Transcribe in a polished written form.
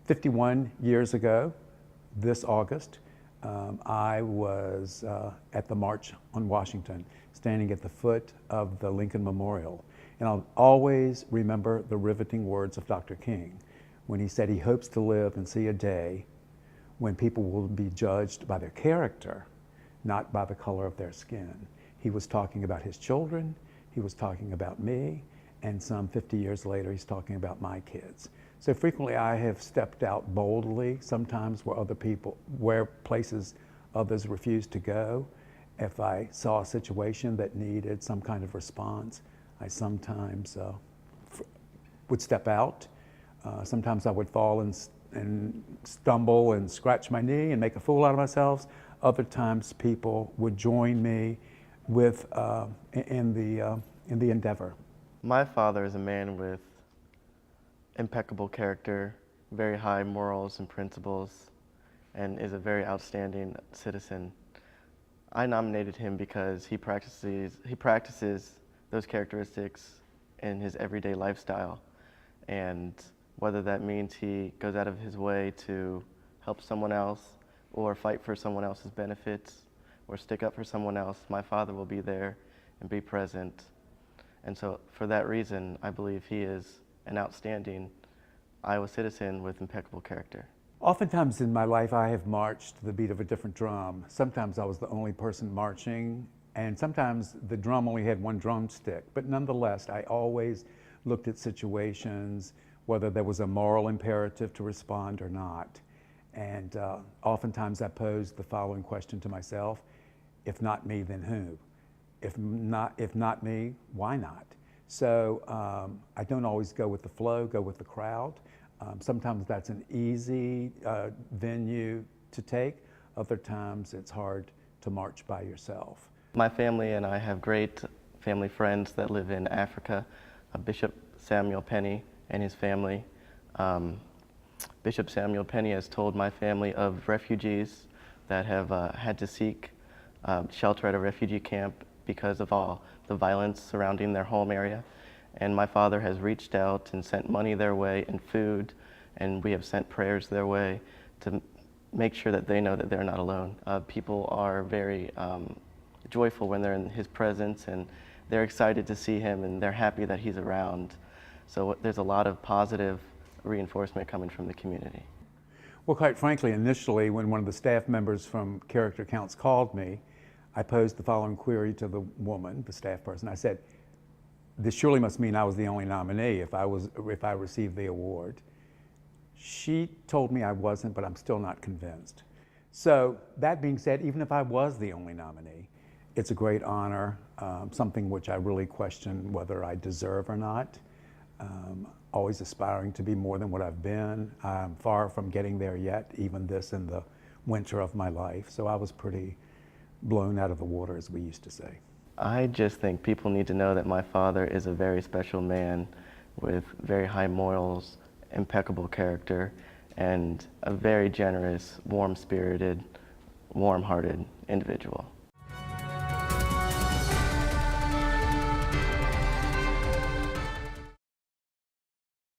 51 years ago, this August, I was at the March on Washington, standing at the foot of the Lincoln Memorial. And I'll always remember the riveting words of Dr. King when he said he hopes to live and see a day when people will be judged by their character, not by the color of their skin. He was talking about his children, he was talking about me, and some 50 years later, he's talking about my kids. So frequently I have stepped out boldly, sometimes where places others refused to go. If I saw a situation that needed some kind of response, I sometimes would step out. Sometimes I would fall and stumble and scratch my knee and make a fool out of myself. Other times people would join me in the endeavor. My father is a man with impeccable character, very high morals and principles, and is a very outstanding citizen. I nominated him because he practices those characteristics in his everyday lifestyle, and whether that means he goes out of his way to help someone else or fight for someone else's benefits or stick up for someone else, my father will be there and be present. And so for that reason, I believe he is an outstanding Iowa citizen with impeccable character. Oftentimes in my life, I have marched to the beat of a different drum. Sometimes I was the only person marching, and sometimes the drum only had one drumstick. But nonetheless, I always looked at situations, whether there was a moral imperative to respond or not. And oftentimes I posed the following question to myself: if not me, then who? If not me, why not? So I don't always go with the flow, go with the crowd. Sometimes that's an easy venue to take. Other times it's hard to march by yourself. My family and I have great family friends that live in Africa. Bishop Samuel Penny and his family. Bishop Samuel Penny has told my family of refugees that have had to seek shelter at a refugee camp because of all the violence surrounding their home area. And my father has reached out and sent money their way and food, and we have sent prayers their way to make sure that they know that they're not alone. People are very joyful when they're in his presence, and they're excited to see him, and they're happy that he's around. So there's a lot of positive reinforcement coming from the community. Well, quite frankly, initially when one of the staff members from Character Counts called me, I posed the following query to the woman, the staff person. I said, this surely must mean I was the only nominee if I received the award. She told me I wasn't, but I'm still not convinced. So that being said, even if I was the only nominee, it's a great honor, something which I really question whether I deserve or not. Always aspiring to be more than what I've been. I'm far from getting there yet, even this in the winter of my life. So I was pretty blown out of the water, as we used to say. I just think people need to know that my father is a very special man with very high morals, impeccable character, and a very generous, warm-spirited, warm-hearted individual.